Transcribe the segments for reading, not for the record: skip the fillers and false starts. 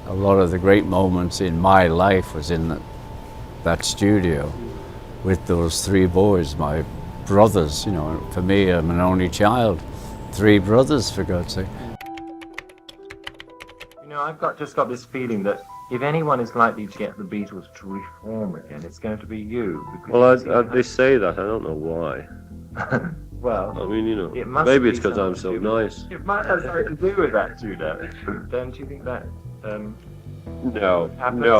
a lot of the great moments in my life was in that studio with those three boys, my brothers. You know, for me, I'm an only child. Three brothers, for God's sake. You know, just got this feeling that if anyone is likely to get the Beatles to reform again, it's going to be you. Well, they say that. I don't know why. Well, I mean, you know, it must maybe be it's because I'm so nice. It might have something to do with that, too, then. Don't you think that? No,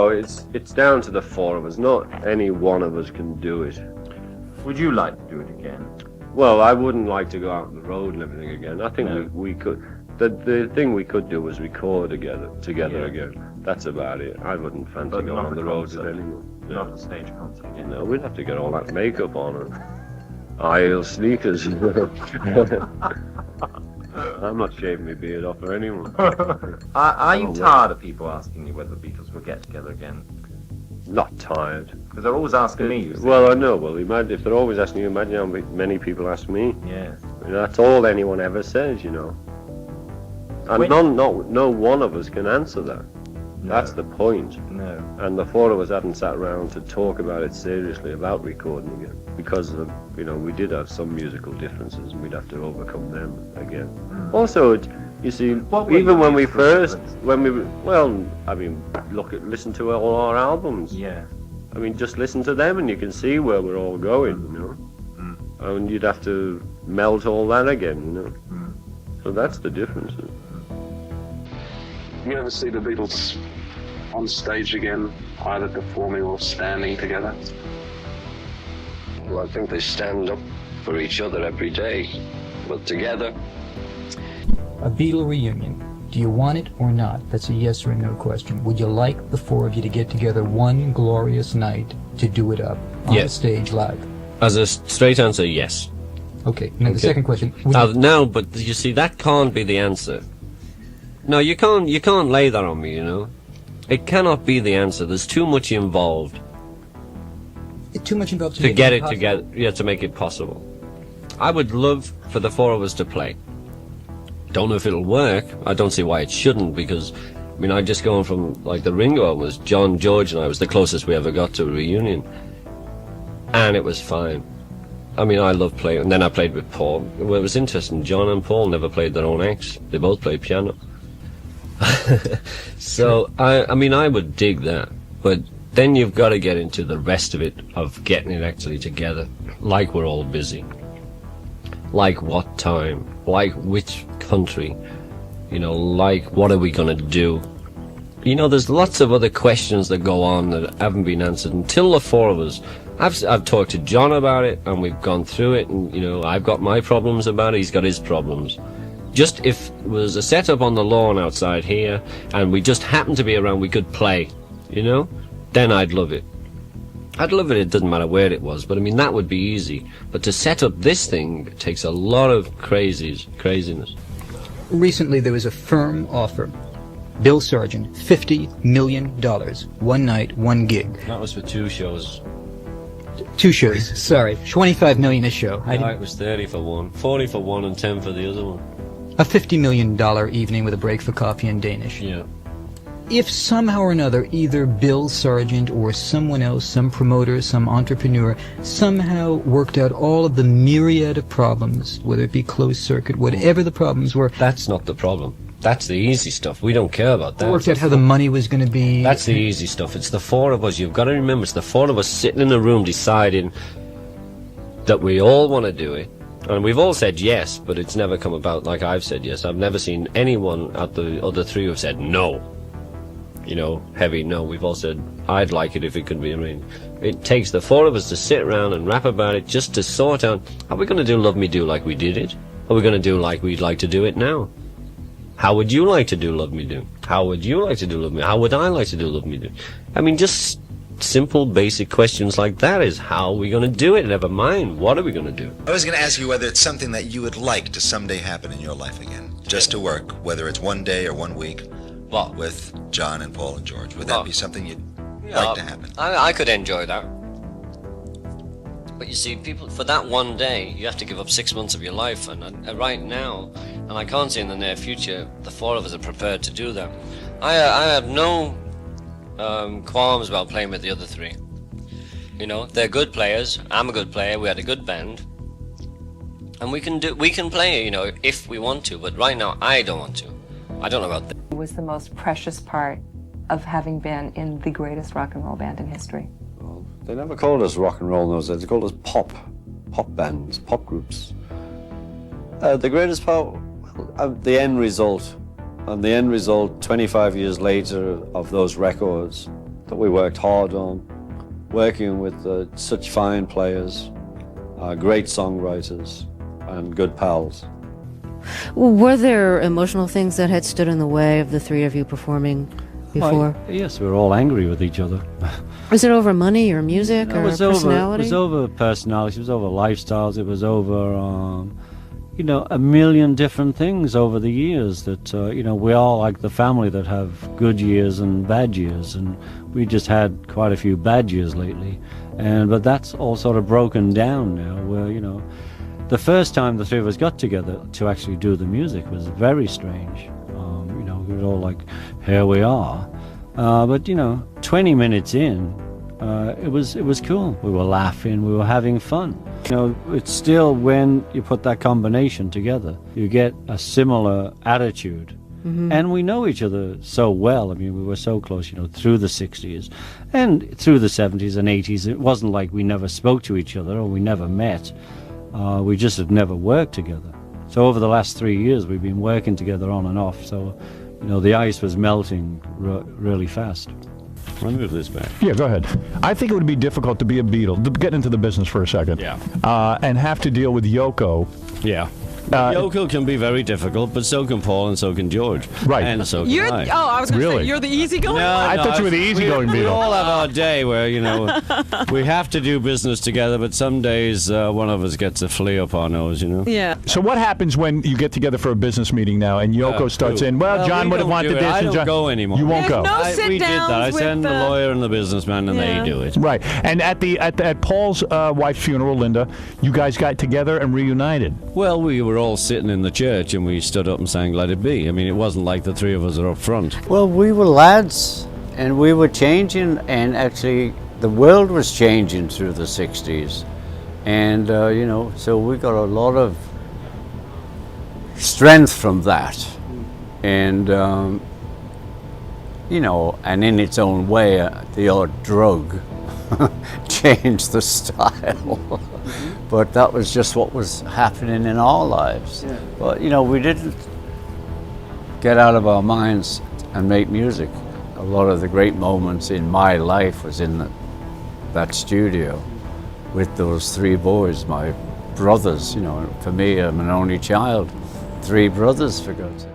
it's down to the four of us. Not any one of us can do it. Would you like to do it again? Well, I wouldn't like to go out on the road and everything again. I think we could. The thing we could do was record together again. That's about it. I wouldn't fancy going on the road with anyone. Not a stage concert. You know, we'd have to get all that makeup on and high heel sneakers. I'm not shaving my beard off for anyone. Are you tired of people asking you whether the Beatles will get together again? Not tired. Because they're always asking me. You see. Well, I know. Well, if they're always asking you, imagine how many people ask me. Yes. I mean, that's all anyone ever says, you know. And no one of us can answer that. No. That's the point. No. And the four of us hadn't sat around to talk about it seriously about recording again, because of, you know, we did have some musical differences and we'd have to overcome them again. Also, you see, even when we listen to all our albums. Yeah. I mean, just listen to them and you can see where we're all going, you know. And you'd have to melt all that again, you know. So that's the difference. You ever see the Beatles on stage again, either performing or standing together? Well, I think they stand up for each other every day, but together. A Beatle reunion. Do you want it or not? That's a yes or no question. Would you like the four of you to get together one glorious night to do it up on the stage live? As a straight answer, yes. Okay. Now the second question. No, but you see, that can't be the answer. No, you can't lay that on me, you know. It cannot be the answer. There's too much involved. Too much involved to get it together. Yeah, to make it possible. I would love for the four of us to play. Don't know if it'll work. I don't see why it shouldn't, because, I mean, I just going from, like, the Ringo album was John, George, and I was the closest we ever got to a reunion. And it was fine. I mean, I love playing, and then I played with Paul. Well, it was interesting. John and Paul never played their own acts. They both played piano. So, I mean, I would dig that. But then you've got to get into the rest of it, of getting it actually together. Like we're all busy. Like what time. Like which country. You know, like what are we going to do. You know, there's lots of other questions that go on that haven't been answered until the four of us. I've talked to John about it, and we've gone through it, and, you know, I've got my problems about it, he's got his problems. Just if it was a setup on the lawn outside here, and we just happened to be around, we could play, you know, then I'd love it. I'd love it, it doesn't matter where it was, but I mean, that would be easy. But to set up this thing takes a lot of craziness. Recently there was a firm offer. Bill Sargent, $50 million. One night, one gig. That was for 2 shows. 2 shows, sorry. 25 million a show. No, it was 30 for one, 40 for one, and 10 for the other one. A $50 million evening with a break for coffee in Danish. Yeah. If somehow or another, either Bill Sargent or someone else, some promoter, some entrepreneur, somehow worked out all of the myriad of problems, whether it be closed circuit, whatever the problems were. That's not the problem. That's the easy stuff. We don't care about that. Worked out how the money was going to be. That's the easy stuff. It's the four of us. You've got to remember, it's the four of us sitting in a room deciding that we all want to do it. And we've all said yes, but it's never come about like I've said yes. I've never seen anyone at the other three who have said no. You know, heavy no. We've all said, I'd like it if it could be arranged. It takes the four of us to sit around and rap about it just to sort out, are we going to do Love Me Do like we did it? Are we going to do like we'd like to do it now? How would you like to do Love Me Do? How would you like to do Love Me? How would I like to do Love Me Do? I mean, just simple, basic questions like that is how are we going to do it? Never mind, what are we going to do? I was going to ask you whether it's something that you would like to someday happen in your life again, just to work, whether it's one day or 1 week. What? With John and Paul and George. Would that be something you'd like to happen? I could enjoy that. But you see, people, for that one day, you have to give up 6 months of your life. And right now, and I can't see in the near future, the four of us are prepared to do that. I have no qualms about playing with the other three. You know, they're good players. I'm a good player. We had a good band, and we can play. You know, if we want to. But right now, I don't want to. I don't know about that. It was the most precious part of having been in the greatest rock and roll band in history. Well, they never called us rock and roll in those days. They called us pop bands, pop groups. The greatest part, the end result. And the end result, 25 years later, of those records that we worked hard on, working with such fine players, great songwriters, and good pals. Were there emotional things that had stood in the way of the three of you performing before? Yes, we were all angry with each other. Was it over money or music or personality? It was over personality, it was over lifestyles, it was over, you know, a million different things over the years that, you know, we all like the family that have good years and bad years, and we just had quite a few bad years lately. But that's all sort of broken down now, where, you know, the first time the three of us got together to actually do the music was very strange. You know, we were all like, here we are. But, you know, 20 minutes in, it was cool. We were laughing, we were having fun. You know, it's still when you put that combination together, you get a similar attitude. And we know each other so well. I mean, we were so close, you know, through the 60s and through the 70s and 80s. It wasn't like we never spoke to each other or we never met. We just had never worked together. So over the last 3 years, we've been working together on and off. So, you know, the ice was melting really fast. I'll move this back. Yeah, go ahead. I think it would be difficult to be a Beatle, to get into the business for a second. Yeah. And have to deal with Yoko. Yeah. Yoko can be very difficult, but so can Paul and so can George. Right. And so can I. Oh, I was going to Really? say, you're the easygoing one? I thought you were the easygoing We Beatle. all have our day where, you know, we have to do business together, but some days one of us gets a flea up our nose, you know? Yeah. So what happens when you get together for a business meeting now and Yoko starts in, well, John we would have don't wanted do it. this I and don't John... go anymore. You won't There's go. no We did that. I sit-downs send with the lawyer and the businessman, and Yeah. they do it. Right. And at Paul's wife's funeral, Linda, you guys got together and reunited. Well, we were all sitting in the church, and we stood up and sang "Let It Be." I mean, it wasn't like the three of us are up front. Well, we were lads, and we were changing, and actually the world was changing through the 60s. And, you know, so we got a lot of strength from that. And, you know, and in its own way, the odd drug changed the style. But that was just what was happening in our lives. Yeah. But, you know, we didn't get out of our minds and make music. A lot of the great moments in my life was in that studio with those three boys, my brothers. You know, for me, I'm an only child. 3 brothers, for God's sake.